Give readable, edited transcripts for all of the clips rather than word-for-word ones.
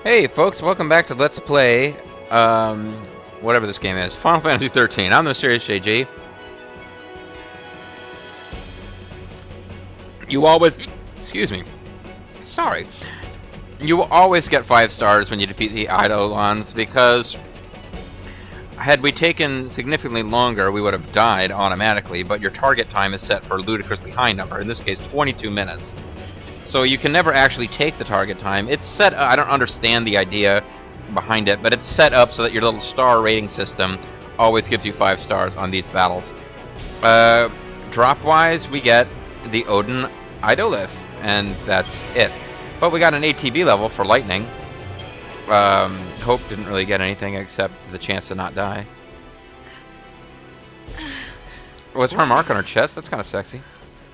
Hey folks, welcome back to Let's Play, whatever this game is, Final Fantasy XIII. I'm the Mysterious JG. You always, excuse me, sorry. You will always get 5 stars when you defeat the Eidolons, because had we taken significantly longer, we would have died automatically, but your target time is set for a ludicrously high number, in this case 22 minutes. So you can never actually take the target time. It's set I don't understand the idea behind it, but it's set up so that your little star rating system always gives you 5 stars on these battles. Drop-wise, we get the Odin Idolith, and that's it. But we got an ATB level for lightning. Hope didn't really get anything except the chance to not die. Was her mark on her chest? That's kind of sexy.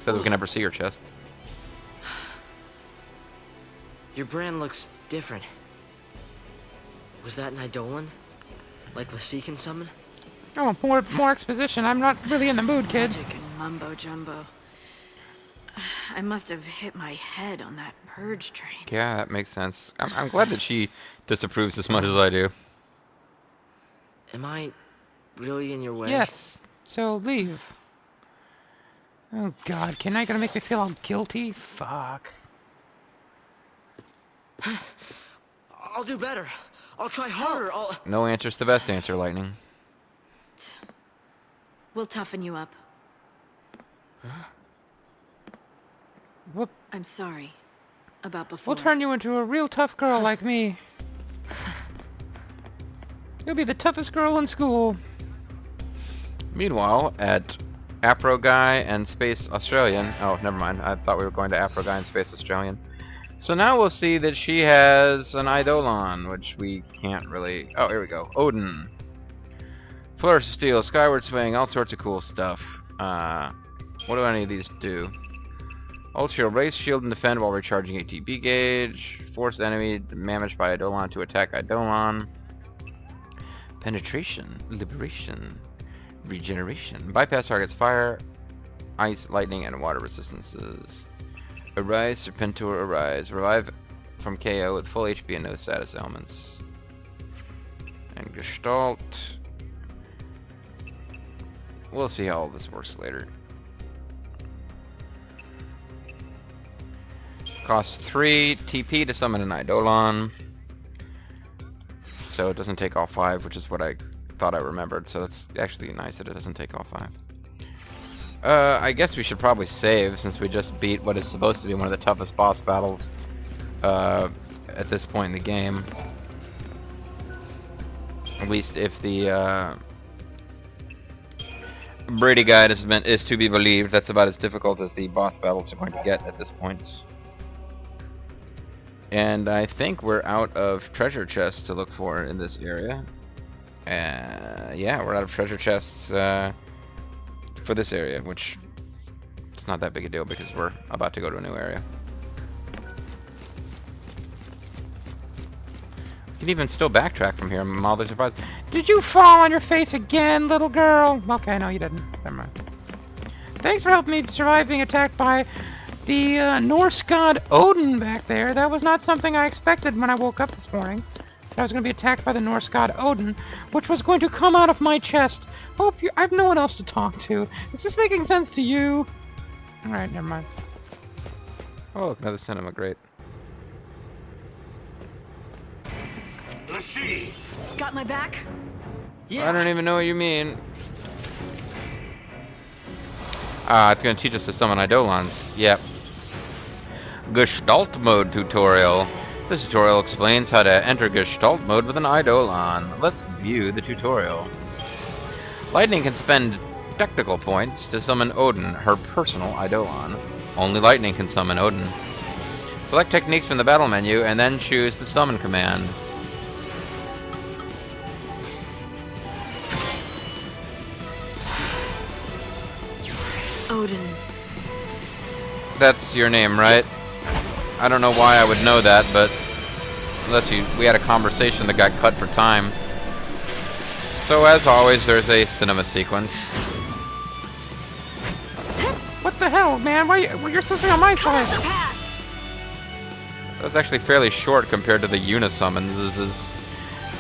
Said we can never see her chest. Your brand looks different. Was that an Eidolon? Like Lassie can summon? Oh, more exposition. I'm not really in the mood, kid. Magic and mumbo jumbo. I must have hit my head on that purge train. Yeah, that makes sense. I'm glad that she disapproves as much as I do. Am I really in your way? Yes. So leave. Oh God, can I gonna make me feel all guilty? Fuck. I'll do better. I'll try harder. No answer's the best answer, Lightning. We'll toughen you up. Huh? Whoop. I'm sorry about before. We'll turn you into a real tough girl like me. You'll be the toughest girl in school. Meanwhile, at Afro Guy and Space Australian... Oh, never mind. I thought we were going to Afro Guy and Space Australian. So now we'll see that she has an Eidolon, which we can't really... Oh, here we go. Odin. Flourish of Steel, Skyward Swing, all sorts of cool stuff. What do any of these do? Ult Shield, raise shield and defend while recharging ATB gauge. Force enemy damaged by Eidolon to attack Eidolon. Penetration, liberation, regeneration. Bypass targets fire, ice, lightning, and water resistances. Arise, Serpentor, arise. Revive from KO with full HP and no status elements. And Gestalt. We'll see how all this works later. Costs 3 TP to summon an Eidolon. So it doesn't take all 5, which is what I thought I remembered. So it's actually nice that it doesn't take all 5. I guess we should probably save, since we just beat what is supposed to be one of the toughest boss battles at this point in the game. At least if the Brady Guide is to be believed. That's about as difficult as the boss battles are going to get at this point. And I think we're out of treasure chests to look for in this area. Yeah, we're out of treasure chests for this area, which it's not that big a deal because we're about to go to a new area. You can even still backtrack from here. I'm mildly surprised. Did you fall on your face again, little girl? Okay, no, you didn't. Never mind. Thanks for helping me survive being attacked by the Norse god Odin back there. That was not something I expected when I woke up this morning. I was going to be attacked by the Norse god Odin, which was going to come out of my chest. Hope you... I have no one else to talk to. Is this making sense to you? Alright, never mind. Oh, look, another cinema, great. Lassie! Got my back? Yeah. I don't even know what you mean. It's going to teach us to summon Eidolons. Yep. Gestalt mode tutorial. This tutorial explains how to enter Gestalt mode with an Eidolon. Let's view the tutorial. Lightning can spend technical points to summon Odin, her personal Eidolon. Only Lightning can summon Odin. Select techniques from the battle menu and then choose the summon command. Odin. That's your name, right? I don't know why I would know that, but unless we had a conversation that got cut for time. So as always, there's a cinema sequence. What the hell, man? Why you're supposed to be on my side? That was actually fairly short compared to the Unisummons.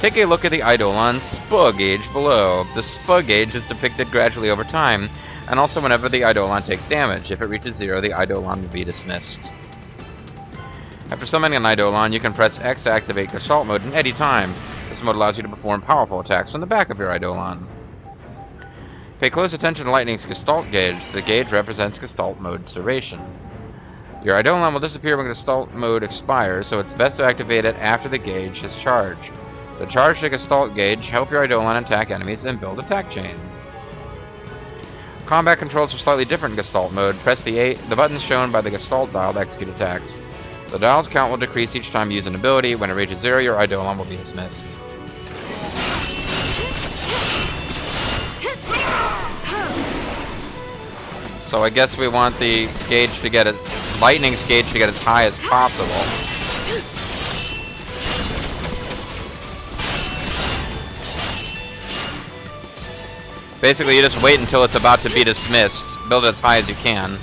Take a look at the Eidolon SPUG gauge below. The SPUG gauge is depicted gradually over time, and also whenever the Eidolon takes damage. If it reaches 0, the Eidolon will be dismissed. After summoning an Eidolon, you can press X to activate Gestalt mode at any time. This mode allows you to perform powerful attacks from the back of your Eidolon. Pay close attention to Lightning's Gestalt gauge. The gauge represents Gestalt mode's duration. Your Eidolon will disappear when Gestalt mode expires, so it's best to activate it after the gauge has charged. The charge to Gestalt gauge help your Eidolon attack enemies and build attack chains. Combat controls are slightly different in Gestalt mode. Press the buttons shown by the Gestalt dial to execute attacks. The dial's count will decrease each time you use an ability. When it reaches 0, your Eidolon will be dismissed. So I guess we want the gauge to get Lightning's gauge to get as high as possible. Basically, you just wait until it's about to be dismissed. Build it as high as you can.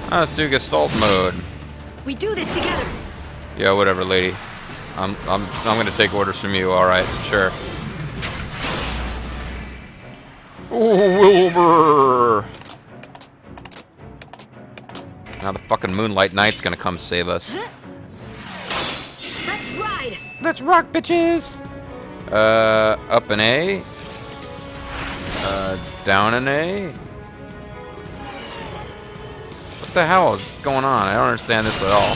Let's do Gestalt mode. We do this together. Yeah, whatever, lady. I'm gonna take orders from you. All right, sure. Oh, Wilbur! Now the fucking Moonlight Knight's gonna come save us. Let's ride. Let's rock, bitches! Up an A. Down an A. What the hell is going on? I don't understand this at all.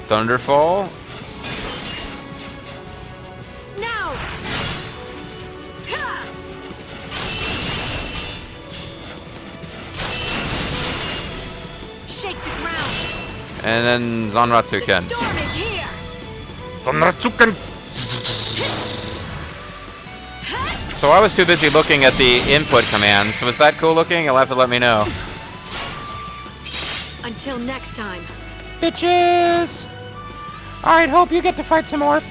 Thunderfall? Now. Ha! Shake the ground. And then Zanratsuken. The storm is here. Zanratsuken! So I was too busy looking at the input commands. Was that cool looking? You'll have to let me know. Until next time. Bitches! Alright, hope you get to fight some more.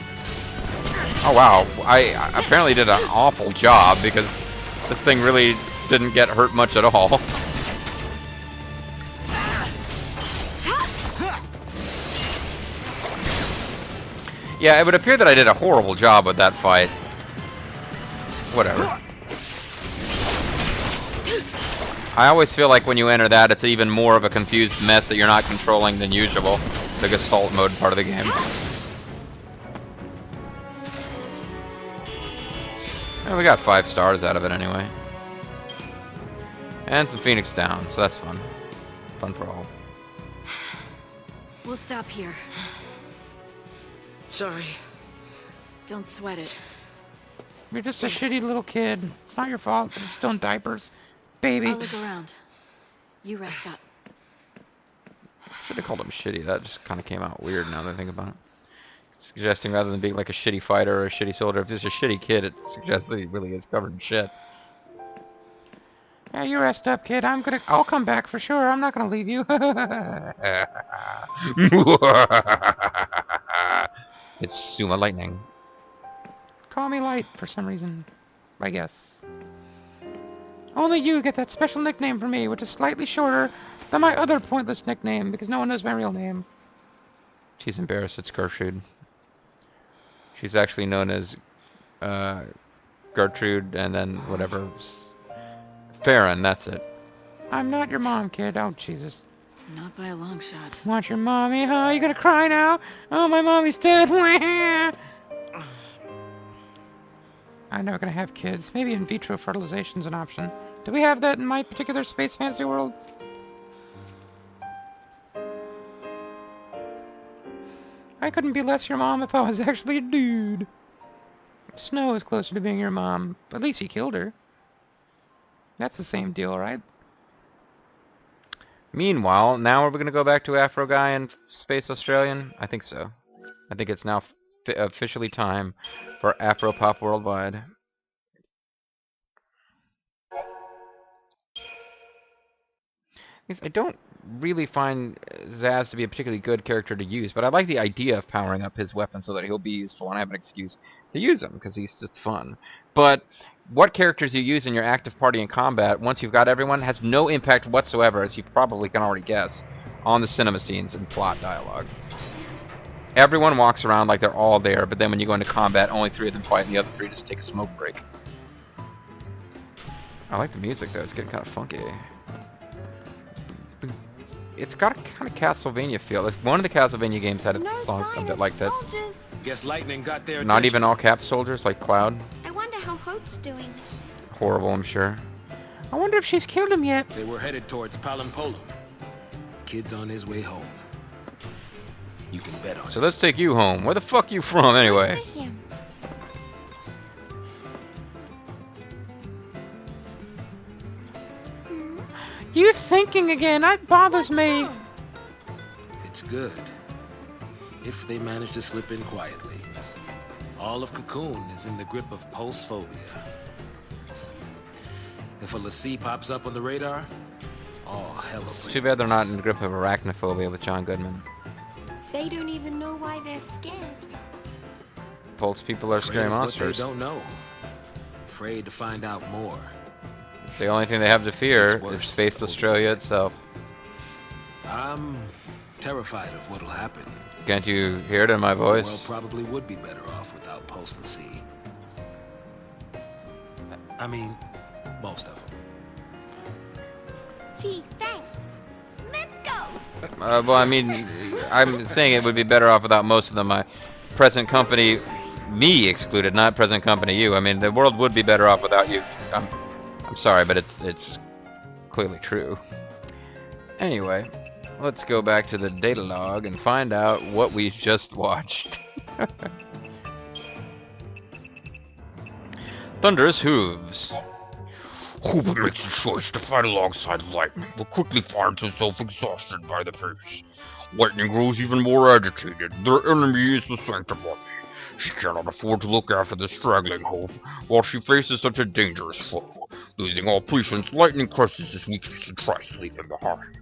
Oh wow, I apparently did an awful job because this thing really didn't get hurt much at all. Yeah, it would appear that I did a horrible job with that fight. Whatever. I always feel like when you enter that, it's even more of a confused mess that you're not controlling than usual. The Gestalt mode part of the game. Well, we got 5 stars out of it anyway. And some Phoenix down, so that's fun. Fun for all. We'll stop here. Sorry. Don't sweat it. You're just a shitty little kid. It's not your fault. You're still in diapers. Baby. I'll look around. You rest up. Should have called him shitty. That just kind of came out weird now that I think about it. Suggesting rather than being like a shitty fighter or a shitty soldier, if he's a shitty kid, it suggests that he really is covered in shit. Yeah, you rest up, kid. I'll come back for sure. I'm not gonna leave you. It's Suma Lightning. Call me Light for some reason, I guess. Only you get that special nickname from me, which is slightly shorter than my other pointless nickname, because no one knows my real name. She's embarrassed. It's Gertrude. She's actually known as Gertrude and then whatever. Farron, that's it. I'm not your mom, kid. Oh, Jesus. Not by a long shot. Want your mommy, huh? You gonna cry now? Oh, my mommy's dead. I'm never gonna have kids. Maybe in vitro fertilization's an option. Do we have that in my particular space fantasy world? I couldn't be less your mom if I was actually a dude. Snow is closer to being your mom. At least he killed her. That's the same deal, right? Meanwhile, now are we going to go back to Afro Guy and Space Australian? I think so. I think it's now officially time for Afro Pop Worldwide. I don't really find Sazh to be a particularly good character to use, but I like the idea of powering up his weapon so that he'll be useful and I have an excuse to use him, because he's just fun. But what characters you use in your active party in combat, once you've got everyone, has no impact whatsoever, as you probably can already guess, on the cinema scenes and plot dialogue. Everyone walks around like they're all there, but then when you go into combat, only 3 of them fight and the other 3 just take a smoke break. I like the music though, it's getting kind of funky. It's got a kind of Castlevania feel. Like one of the Castlevania games had a song a bit like this. Guess lightning got their Not attention. even all cap soldiers like Cloud. I wonder how Hope's doing. Horrible, I'm sure. I wonder if she's killed him yet. They were headed towards Palimpolum. Kid's on his way home. You can bet on So it. let's take you home. Where the fuck you from anyway? For him. You thinking again? That bothers me. It's good. If they manage to slip in quietly. All of Cocoon is in the grip of pulse phobia. If a Lassie pops up on the radar, all hell will It's too bad they're not in the grip of arachnophobia with John Goodman. They don't even know why they're scared. Pulse people are scary monsters. They don't know. Afraid to find out more. The only thing they have to fear It's is worse. Space Australia itself. I'm terrified of what'll happen. Can't you hear it in my The world voice? probably would be better off without Pulse Lassie. I mean, most of them. Gee, thanks. Let's go. Well, I mean, I'm saying it would be better off without most of them. My present company, me excluded, not present company you. I mean, the world would be better off without you. I'm sorry, but it's clearly true. Anyway, let's go back to the data log and find out what we just watched. Thunderous hooves. Hoover makes the choice to fight alongside Lightning, but quickly finds himself exhausted by the pace. Lightning grows even more agitated. Their enemy is the Sanctimony. She cannot afford to look after the straggling Hope while she faces such a dangerous foe. Losing all patience, Lightning crushes his weakness and tries to leave him behind.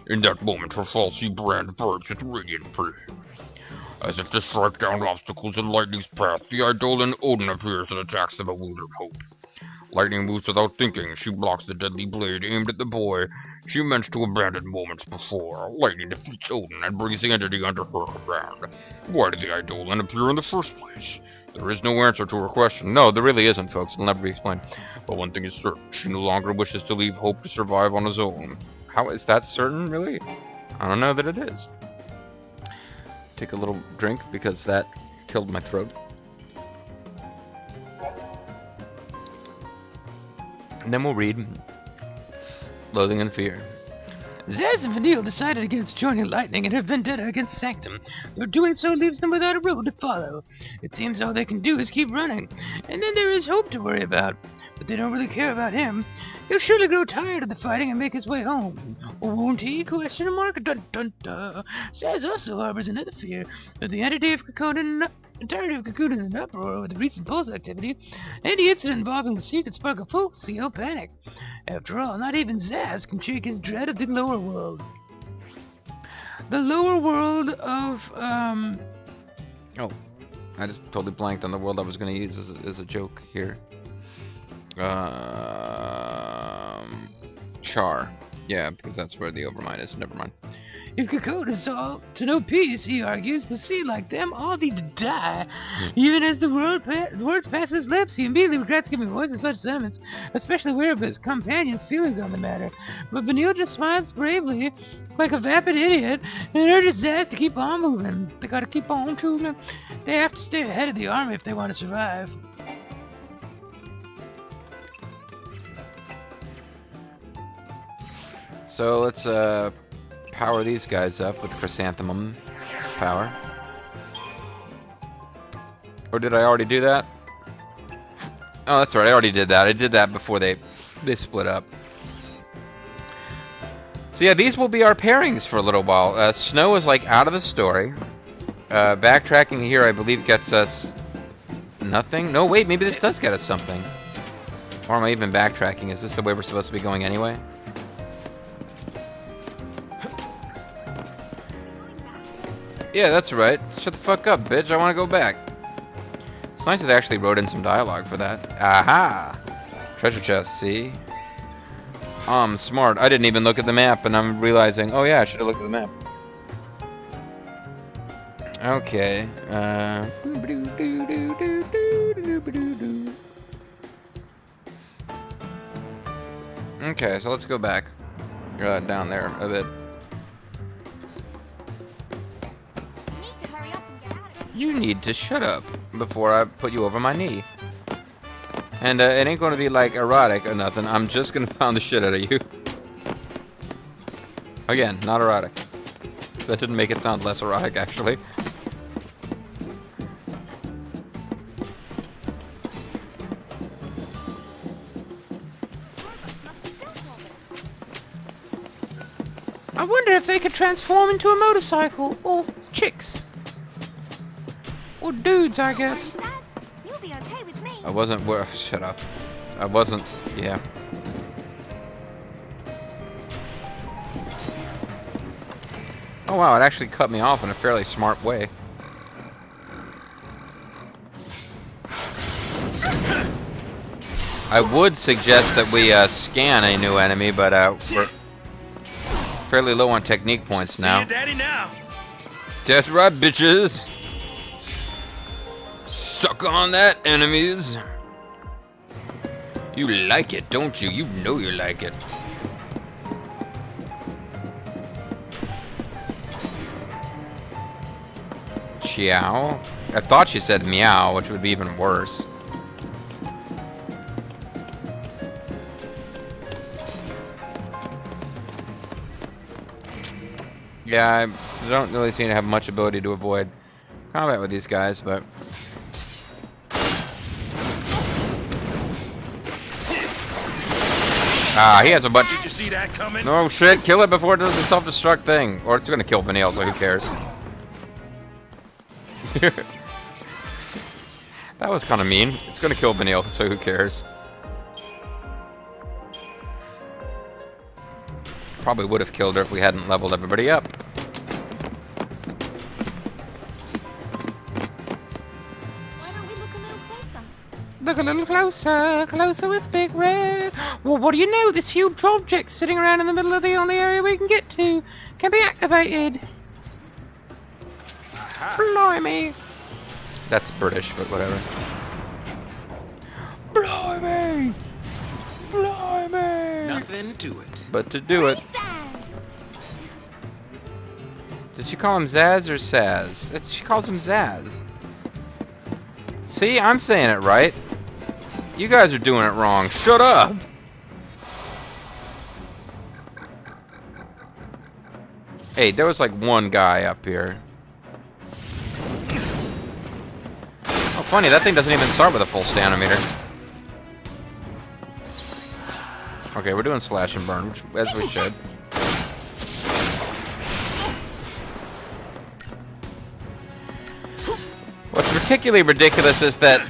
In that moment, her falsy brand burns with radiant pain. As if to strike down obstacles in Lightning's path, the Eidolon Odin appears and attacks the bewildered Hope. Lightning moves without thinking. She blocks the deadly blade aimed at the boy she meant to abandon moments before. Lightning defeats Odin and brings the entity under her command. Why did the Eidolon appear in the first place? There is no answer to her question. No, there really isn't, folks. It'll never be explained. But one thing is certain. She no longer wishes to leave Hope to survive on his own. How is that certain, really? I don't know that it is. Take a little drink because that killed my throat. And then we'll read Loathing and Fear. Sazh and Vanille decided against joining Lightning in her vendetta against Sanctum, though doing so leaves them without a road to follow. It seems all they can do is keep running, and then there is Hope to worry about, but they don't really care about him. He'll surely grow tired of the fighting and make his way home. Or won't he? Question mark. Dun dun dun. Sazh also harbors another fear that the entirety of Cocoon is in uproar with the recent Pulse activity. Any incident involving the secret spark of folks, he'll panic. After all, not even Sazh can shake his dread of the lower world. The lower world of, Oh, I just totally blanked on the world I was going to use as a joke here. Char. Yeah, because that's where the Overmind is. Never mind. if Cocoon is all to no peace, he argues, the sea like them all need to die. Even as the words pass his lips, he immediately regrets giving voice to such sentiments, especially aware of his companion's feelings on the matter. But Vanille just smiles bravely, like a vapid idiot, and urges Sazh to keep on moving. They gotta keep on moving. They have to stay ahead of the army if they want to survive. So let's power these guys up with chrysanthemum power. Or did I already do that? Oh, that's right, I already did that. I did that before they split up. So yeah, these will be our pairings for a little while. Snow is like out of the story. Backtracking here, I believe, gets us nothing. No, wait, maybe this does get us something. Or am I even backtracking? Is this the way we're supposed to be going anyway? Yeah, that's right. Shut the fuck up, bitch. I want to go back. It's nice that they actually wrote in some dialogue for that. Aha! Treasure chest, see? I'm smart. I didn't even look at the map, and I'm realizing, oh yeah, I should have looked at the map. Okay. Okay, so let's go back. Down there a bit. You need to shut up before I put you over my knee. And it ain't gonna be like erotic or nothing. I'm just gonna pound the shit out of you. Again, not erotic. That didn't make it sound less erotic, actually. I wonder if they could transform into a motorcycle, or chicks. Or dudes, I guess. You'll be okay with me. I wasn't where. Shut up. I wasn't. Yeah. Oh wow, it actually cut me off in a fairly smart way. I would suggest that we scan a new enemy, but we're fairly low on technique points now. See you, Daddy, now. That's right, bitches. Suck on that, enemies. You like it, don't you? You know you like it. Ciao. I thought she said meow, which would be even worse. Yeah, I don't really seem to have much ability to avoid combat with these guys, but... Ah, he has a bunch... Did you see that coming? No shit, kill it before it does the self-destruct thing. Or it's gonna kill Vanille, so who cares? That was kind of mean. It's gonna kill Vanille, so who cares? Probably would have killed her if we hadn't leveled everybody up. Why don't we look a little closer? Look a little closer, closer with Big Red. Well, what do you know? This huge object sitting around in the middle of the only area we can get to can be activated. Blimey. That's British, but whatever. Blimey. Blimey. Nothing to it. But to do it... Sazh. Did she call him Zazz or Sazh? She calls him Zazz. See, I'm saying it right. You guys are doing it wrong. Shut up! Hey, there was like one guy up here. Oh, funny, that thing doesn't even start with a full stamina meter. Okay, we're doing slash and burn, as we should. What's particularly ridiculous is that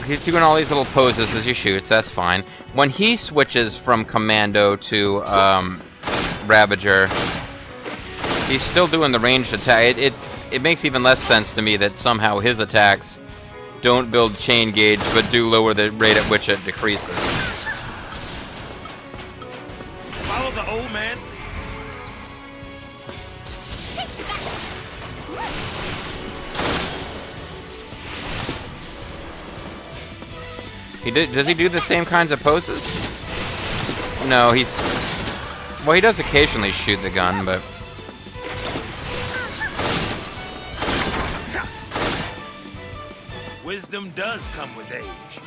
he's doing all these little poses as he shoots, that's fine. When he switches from Commando to Ravager, he's still doing the ranged attack. It makes even less sense to me that somehow his attacks don't build chain gauge, but do lower the rate at which it decreases. Follow the old man. Does he do the same kinds of poses? No, well, he does occasionally shoot the gun, but... Wisdom does come with age.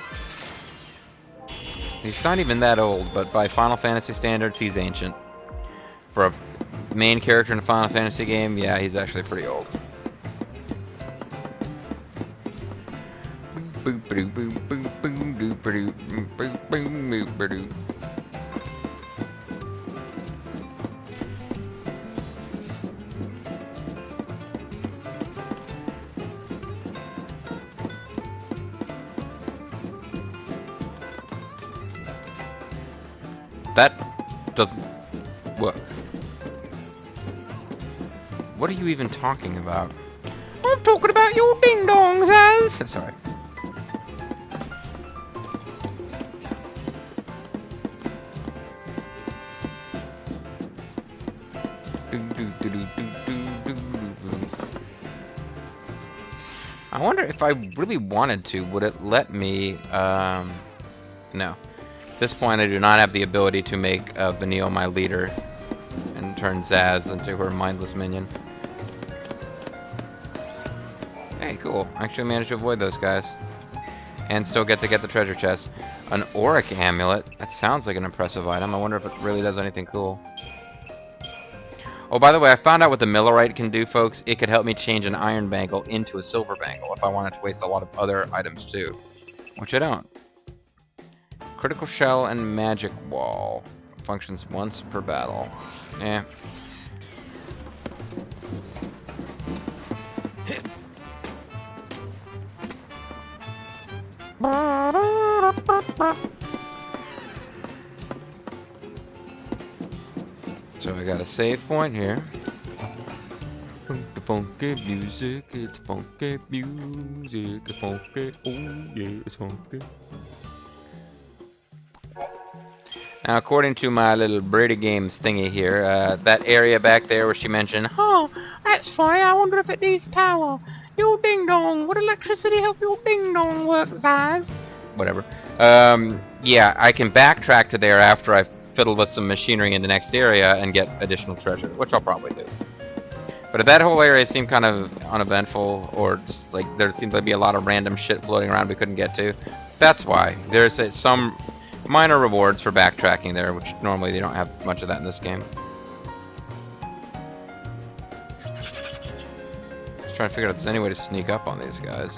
He's not even that old, but by Final Fantasy standards, he's ancient. For a main character in a Final Fantasy game, yeah, he's actually pretty old. That doesn't work. What are you even talking about? I'm talking about your ding-dongs, Sazh. Sorry. I wonder if I really wanted to, would it let me, no. At this point I do not have the ability to make Vanille my leader and turn Sazh into her mindless minion. Hey, cool. Actually managed to avoid those guys. And still get the treasure chest. An auric amulet. That sounds like an impressive item. I wonder if it really does anything cool. Oh, by the way, I found out what the Millerite can do, folks. It could help me change an iron bangle into a silver bangle if I wanted to waste a lot of other items too. Which I don't. Critical shell and magic wall. Functions once per battle. Eh. So I got a save point here. Funky music, it's funky music, it's funky, oh yeah, it's funky. Now, according to my little Brady Games thingy here, that area back there where she mentioned, Oh, that's funny. I wonder if it needs power. Your ding-dong. Would electricity help your ding-dong work, Sazh? whatever. Yeah, I can backtrack to there after I've fiddled with some machinery in the next area and get additional treasure, which I'll probably do. But that whole area seemed kind of uneventful, or just like there seemed to be a lot of random shit floating around we couldn't get to. That's why. There's some minor rewards for backtracking there, which normally they don't have much of that in this game. Just trying to figure out if there's any way to sneak up on these guys.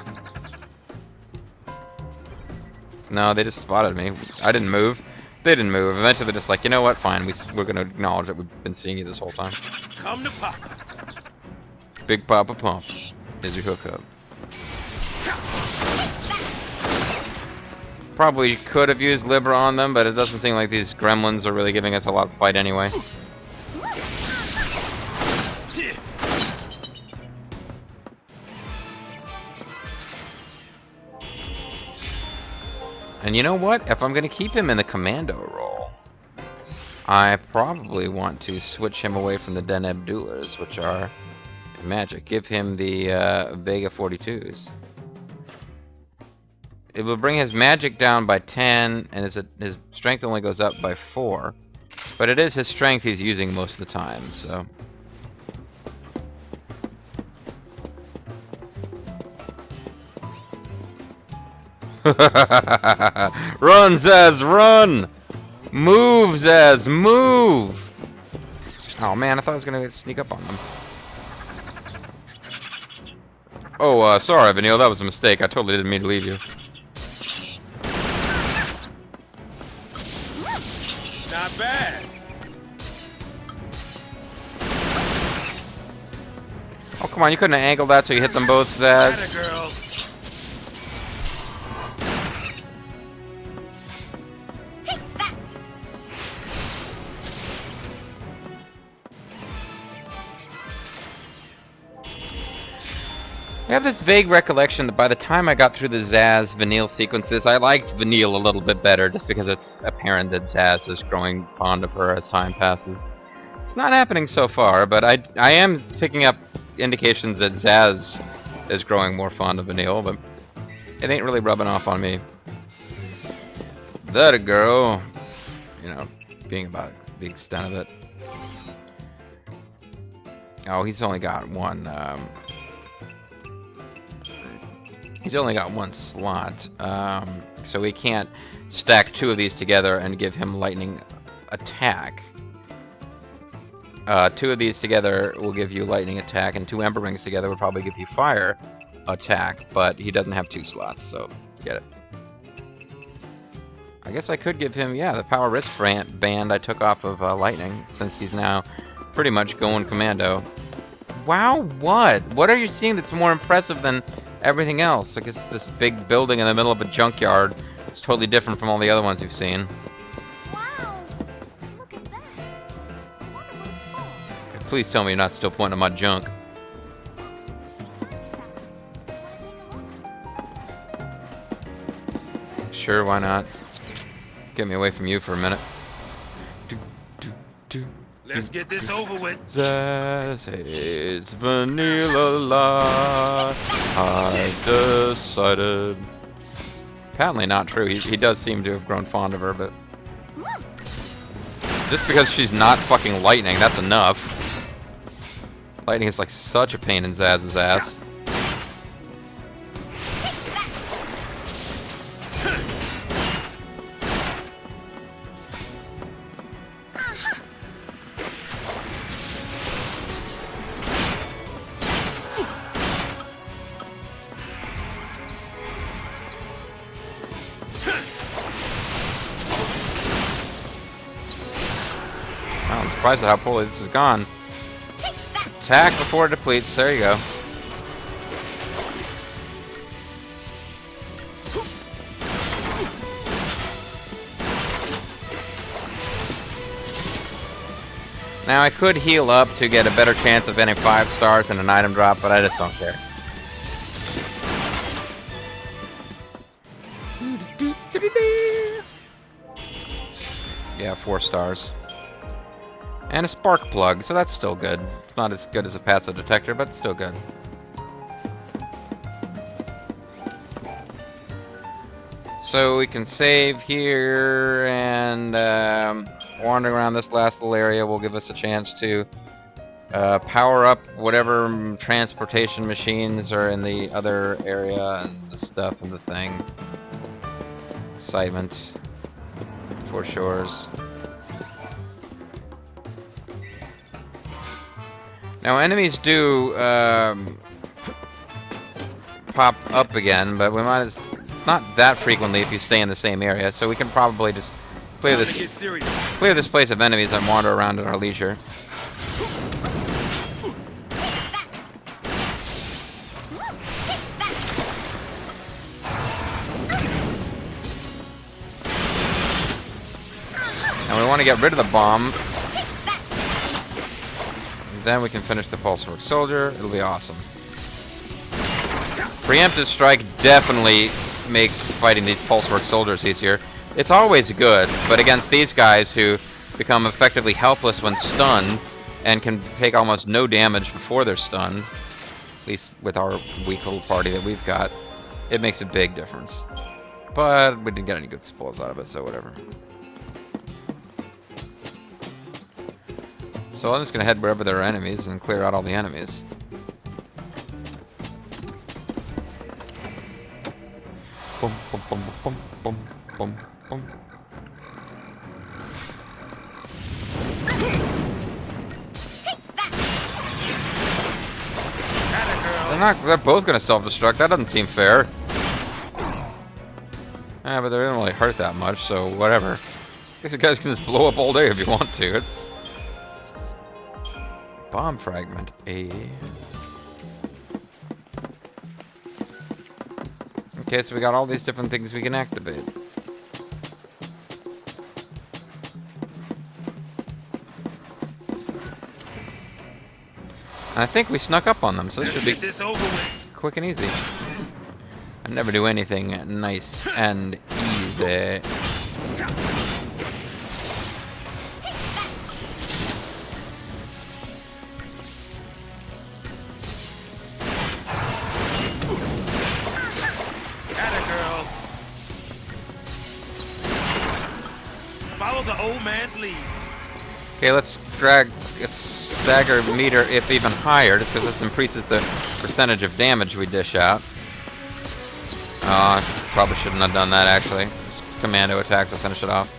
No, they just spotted me. I didn't move. They didn't move. Eventually they're just like, you know what, fine, we're going to acknowledge that we've been seeing you this whole time. Come to Papa. Big Papa Pump is your hookup. Probably could have used Libra on them, but it doesn't seem like these gremlins are really giving us a lot of fight anyway. And you know what? If I'm going to keep him in the commando role, I probably want to switch him away from the Deneb Duelers, which are magic. Give him the Vega 42s. It will bring his magic down by 10, and his strength only goes up by 4. But it is his strength he's using most of the time, so... Run, Sazh, run! Move, Sazh, move! Oh man, I thought I was gonna sneak up on them. Oh, sorry, Vanille, that was a mistake. I totally didn't mean to leave you. Not bad. Oh, come on, you couldn't have angled that so you hit them both, Sazh. Atta girl. I have this vague recollection that by the time I got through the Sazh Vanille sequences, I liked Vanille a little bit better, just because it's apparent that Sazh is growing fond of her as time passes. It's not happening so far, but I am picking up indications that Sazh is growing more fond of Vanille, but it ain't really rubbing off on me. That a girl, you know, being about the extent of it. Oh, he's only got one, he's only got one slot, so we can't stack 2 of these together and give him lightning attack. 2 of these together will give you lightning attack, and 2 Ember Rings together will probably give you fire attack, but he doesn't have 2 slots, so forget it. I guess I could give him, yeah, the power wrist band I took off of lightning, since he's now pretty much going commando. Wow, what? What are you seeing that's more impressive than everything else? Like, it's this big building in the middle of a junkyard. It's totally different from all the other ones you've seen. Wow! Look at that. I wonder what it's for. Please tell me you're not still pointing at my junk. Sure, why not? Get me away from you for a minute. Let's get this over with. It's vanilla life. I've decided. Apparently not true. He does seem to have grown fond of her, but just because she's not fucking lightning, that's enough. Lightning is like such a pain in Sazh's ass. I'm surprised at how poorly this has gone. Attack before it depletes. There you go. Now I could heal up to get a better chance of getting 5 stars and an item drop, but I just don't care. Yeah, 4 stars. And a spark plug, so that's still good. It's not as good as a passive detector, but still good. So we can save here, and wandering around this last little area will give us a chance to power up whatever transportation machines are in the other area, and the stuff and the thing. Excitement. For shores. Now enemies do pop up again, but we might not that frequently if you stay in the same area, so we can probably just clear this place of enemies and wander around at our leisure. And we want to get rid of the bomb. Then we can finish the Pulsework Soldier. It'll be awesome. Preemptive Strike definitely makes fighting these Pulsework Soldiers easier. It's always good, but against these guys who become effectively helpless when stunned and can take almost no damage before they're stunned, at least with our weak little party that we've got, it makes a big difference. But we didn't get any good spoils out of it, so whatever. So I'm just going to head wherever there are enemies and clear out all the enemies. Boom, boom, boom, boom, boom, boom, boom. They're both going to self-destruct. That doesn't seem fair. Yeah, but they don't really hurt that much, so whatever. I guess you guys can just blow up all day if you want to. It's bomb fragment. Okay, so we got all these different things we can activate. And I think we snuck up on them, so this should be quick and easy. I never do anything nice and easy. Follow the old man's lead. Okay, let's drag its stagger meter if even higher, just because this increases the percentage of damage we dish out. Probably shouldn't have done that actually. Just commando attacks will finish it off.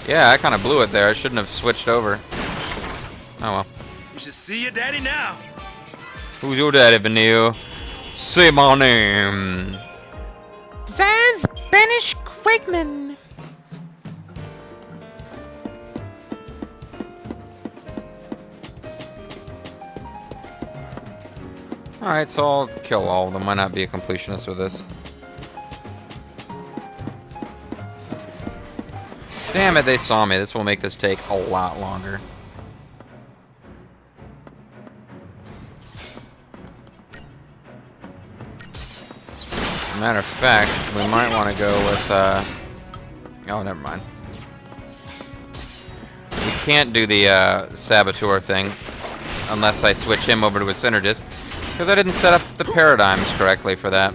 Yeah, I kind of blew it there. I shouldn't have switched over. Oh well. You should see your daddy now. Who's your daddy, Vanille? Say my name. Sazh Spanish Quakeman. Alright, so I'll kill all of them. Might not be a completionist with this. Damn it, they saw me. This will make this take a lot longer. Matter of fact, we might want to go with, oh, never mind. We can't do the, Saboteur thing unless I switch him over to a Synergist, because I didn't set up the paradigms correctly for that.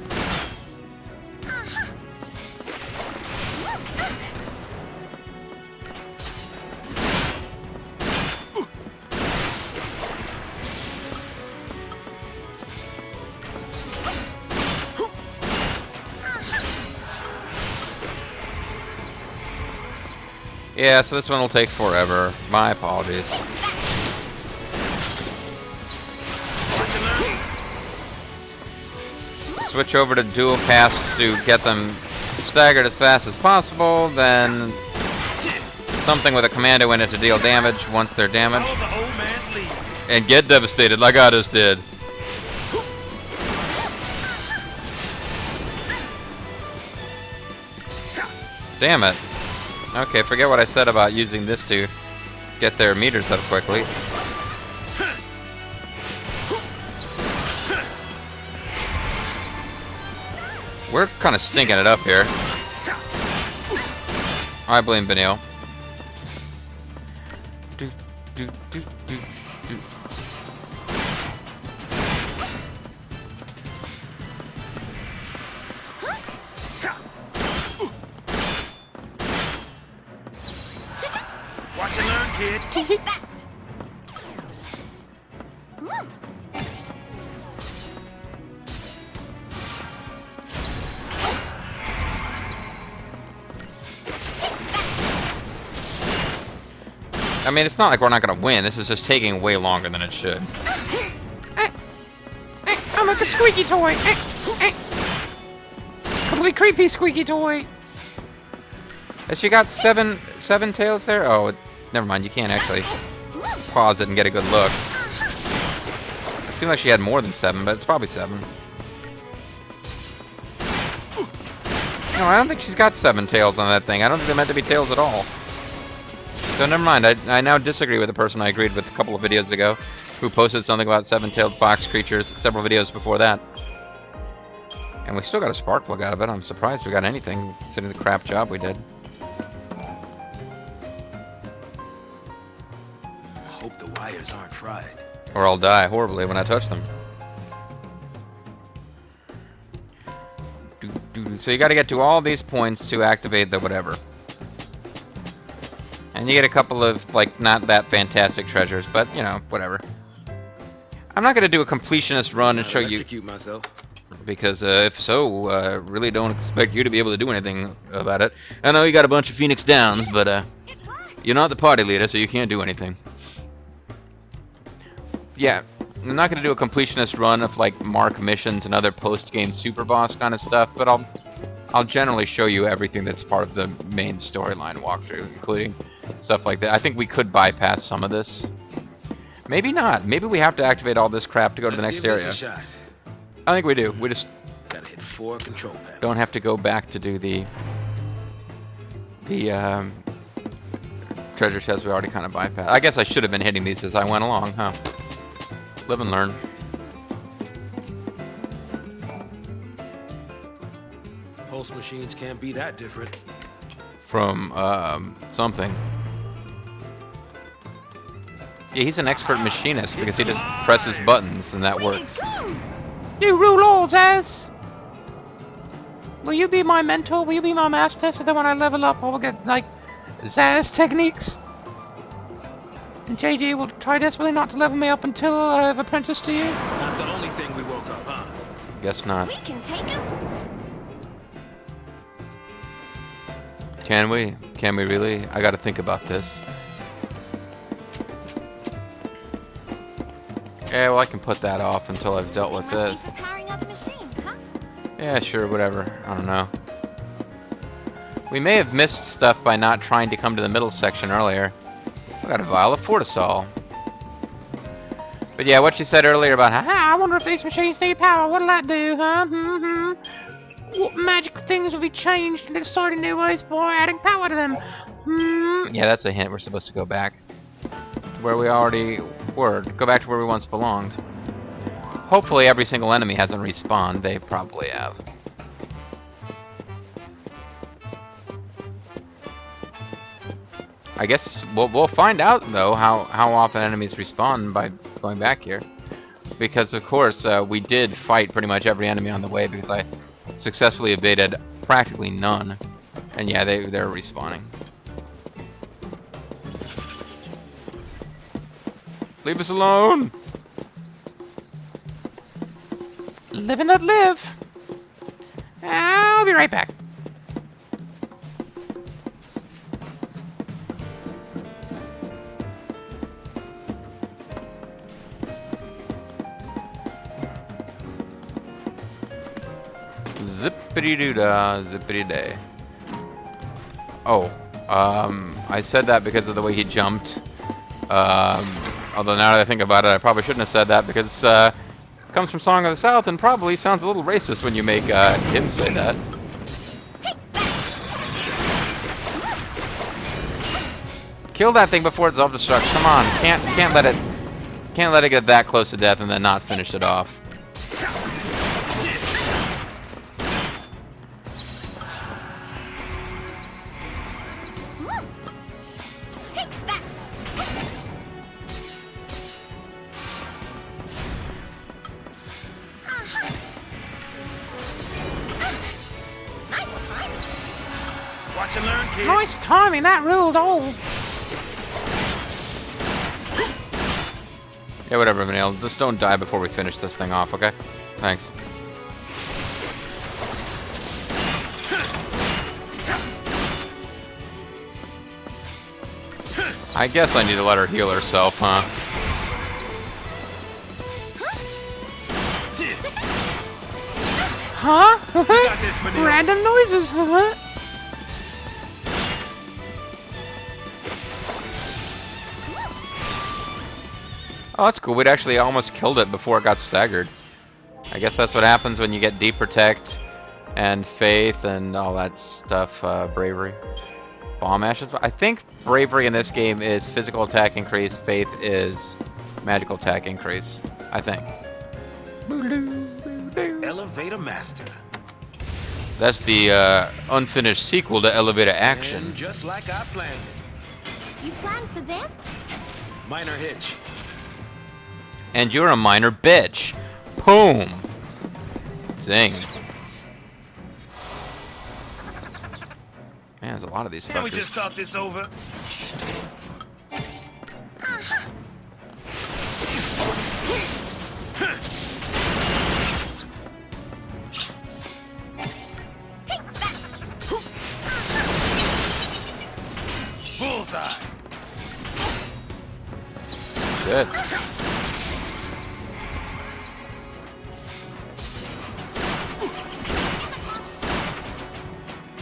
Yeah, so this one will take forever. My apologies. Switch over to dual casts to get them staggered as fast as possible, then something with a commando in it to deal damage once they're damaged. And get devastated like I just did. Damn it. Okay, forget what I said about using this to get their meters up quickly. We're kind of stinking it up here. I blame Vanille. Watch and learn, kid. I mean, it's not like we're not gonna win. This is just taking way longer than it should. I'm like a squeaky toy. Complete creepy squeaky toy. Has she got seven tails there? Oh, never mind. You can't actually pause it and get a good look. It seemed like she had more than 7, but it's probably 7. No, I don't think she's got 7 tails on that thing. I don't think they're meant to be tails at all. So never mind. I now disagree with the person I agreed with a couple of videos ago, who posted something about 7-tailed fox creatures several videos before that. And we still got a spark plug out of it. I'm surprised we got anything, considering the crap job we did. Hope the wires aren't fried. Or I'll die horribly when I touch them. So you gotta get to all these points to activate the whatever. And you get a couple of, like, not that fantastic treasures, but, you know, whatever. I'm not gonna do a completionist run and show you... Execute myself. Because, if so, really don't expect you to be able to do anything about it. I know you got a bunch of Phoenix Downs, but, you're not the party leader, so you can't do anything. Yeah, I'm not gonna do a completionist run of, like, mark missions and other post-game super boss kind of stuff, but I'll generally show you everything that's part of the main storyline walkthrough, including stuff like that. I think we could bypass some of this. Maybe not. Maybe we have to activate all this crap to go to the next area. Let's give this a shot. I think we do. We just Gotta hit 4 control panels. don't have to go back to do the treasure chest we already kind of bypassed. I guess I should have been hitting these as I went along, huh? Live and learn. Pulse machines can't be that different. From, something. Yeah, he's an expert machinist because he just presses buttons and that works. You rule all, Sazh. Will you be my mentor? Will you be my master? So that when I level up, I will get, like, Sazh techniques? And JD will try desperately not to level me up until I have apprenticed to you? Not the only thing we woke up, huh? Guess not. We can take him. Can we? Can we really? I gotta think about this. Yeah, well, I can put that off until I've dealt with this. Must be for powering other machines, huh? Yeah, sure, whatever. I don't know. We may have missed stuff by not trying to come to the middle section earlier. We got a vial of Fortisol. But yeah, what you said earlier about, I wonder if these machines need power. What'll that do, huh? What magic things will be changed and starting new ways for adding power to them? Yeah, that's a hint. We're supposed to go back to where we already were. Go back to where we once belonged. Hopefully every single enemy hasn't respawned. They probably have. I guess we'll find out though how often enemies respawn by going back here, because of course we did fight pretty much every enemy on the way because I successfully evaded practically none, and yeah, they're respawning. Leave us alone. Live and let live. I'll be right back. Zippity-doo-dah, zippity-day. Oh, I said that because of the way he jumped. Although now that I think about it, I probably shouldn't have said that because it comes from Song of the South and probably sounds a little racist when you make him say that. Kill that thing before it self-destructs. Come on, can't let it get that close to death and then not finish it off. Watch and learn, kid. Nice timing, that ruled all. Yeah, whatever, Vanille. Just don't die before we finish this thing off, okay? Thanks. I guess I need to let her heal herself, huh? Huh? got this, Vanille. Random noises, huh? Oh, that's cool. We'd actually almost killed it before it got staggered. I guess that's what happens when you get Deep Protect and Faith and all that stuff, Bravery. Bomb Ashes. I think Bravery in this game is physical attack increase, Faith is magical attack increase. I think. Elevator Master. That's the unfinished sequel to Elevator Action. And just like I planned it. You plan for them? Minor hitch. And you're a minor bitch. Boom. Zing. Man, there's a lot of these Can we fuckers. just talk this over? Bullseye. Good.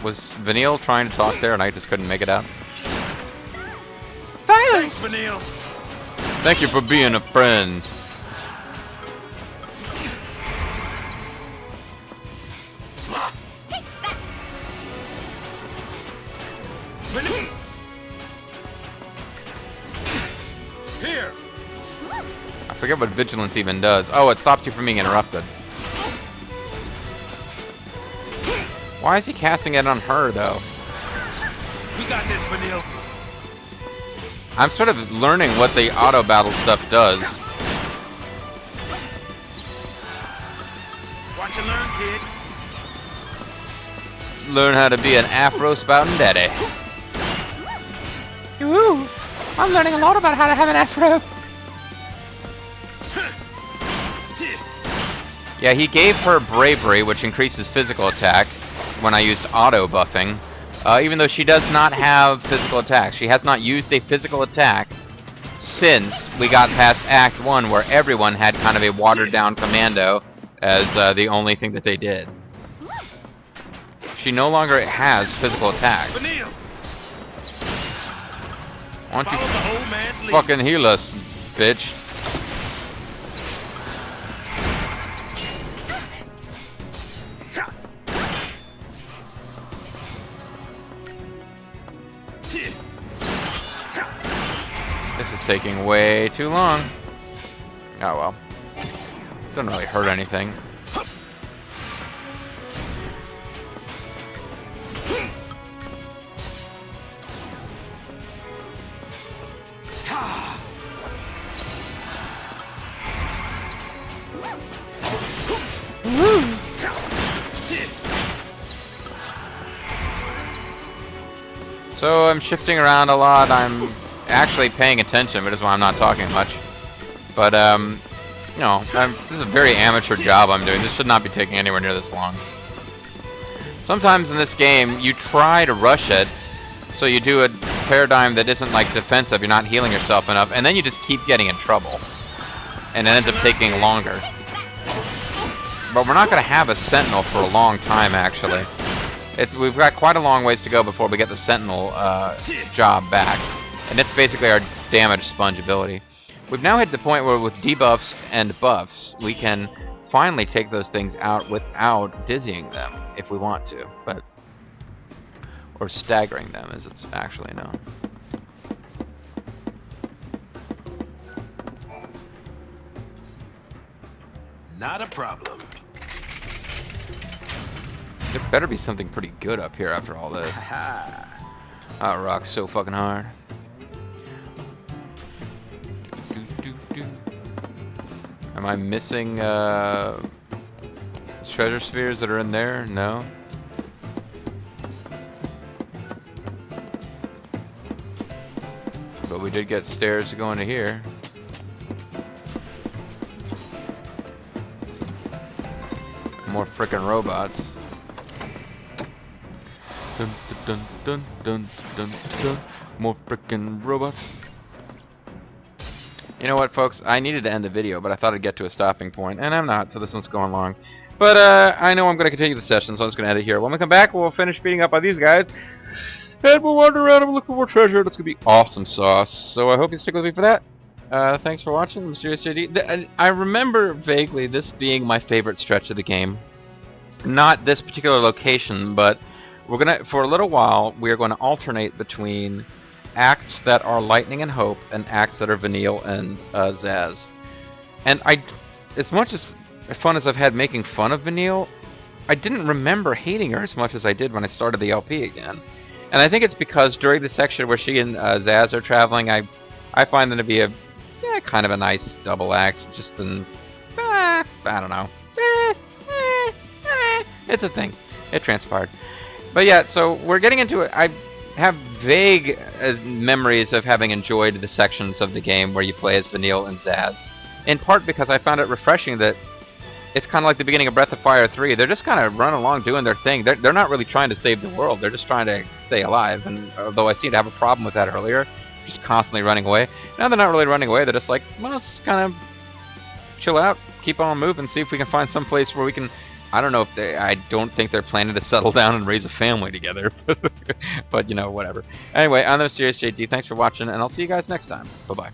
Was Vanille trying to talk there and I just couldn't make it out? Thanks, Vanille. Thank you for being a friend. Vanille. Here. I forget what Vigilance even does. Oh, it stops you from being interrupted. Why is he casting it on her, though? We got this, Vanille. I'm sort of learning what the auto battle stuff does. Watch and learn, kid. Learn how to be an afro spouting daddy. Ooh, I'm learning a lot about how to have an afro. Yeah, he gave her bravery, which increases physical attack when I used auto buffing. Even though she does not have physical attack. She has not used a physical attack since we got past Act 1, where everyone had kind of a watered-down commando as the only thing that they did. She no longer has physical attack. Vanille. Why don't you Follow the old man's lead. fucking heal us, bitch? This is taking way too long. Oh well. Doesn't really hurt anything. Woo! So I'm shifting around a lot. I'm actually paying attention, but that's why I'm not talking much. But, you know, this is a very amateur job I'm doing. This should not be taking anywhere near this long. Sometimes in this game, you try to rush it, so you do a paradigm that isn't, like, defensive, you're not healing yourself enough, and then you just keep getting in trouble. And it ends up taking longer. But we're not going to have a Sentinel for a long time, actually. We've got quite a long ways to go before we get the Sentinel job back. And it's basically our damage sponge ability. We've now hit the point where with debuffs and buffs, we can finally take those things out without dizzying them, if we want to. Or staggering them, as it's actually known. Not a problem. There better be something pretty good up here after all this. Ha Oh, it rocks so fucking hard. Am I missing treasure spheres that are in there? No. But we did get stairs to go into here. More frickin' robots. Dun dun dun dun dun dun dun. More frickin' robots. You know what, folks? I needed to end the video, but I thought I'd get to a stopping point, and I'm not, so this one's going long. But I know I'm going to continue the session, so I'm just going to end it here. When we come back, we'll finish beating up on these guys, and we'll wander around and look for more treasure. That's going to be awesome sauce. So I hope you stick with me for that. Thanks for watching, Mysterious JD. I remember vaguely this being my favorite stretch of the game. Not this particular location, but we're gonna, for a little while, we are going to alternate between acts that are Lightning and Hope and acts that are Vanille and Sazh. And as much as fun as I've had making fun of Vanille, I didn't remember hating her as much as I did when I started the LP again. And I think it's because during the section where she and Sazh are traveling, I find them to be kind of a nice double act. Just I don't know. It's a thing. It transpired. But yeah, so we're getting into it. I have vague memories of having enjoyed the sections of the game where you play as Vanille and Sazh. In part because I found it refreshing that it's kind of like the beginning of Breath of Fire 3. They're just kind of running along doing their thing. They're not really trying to save the world. They're just trying to stay alive. And although I seem to have a problem with that earlier, just constantly running away. Now they're not really running away. They're just like, well, let's kind of chill out, keep on moving, see if we can find some place where we can... I don't know if I don't think they're planning to settle down and raise a family together. But, you know, whatever. Anyway, I'm the Mysterious JD. Thanks for watching, and I'll see you guys next time. Bye-bye.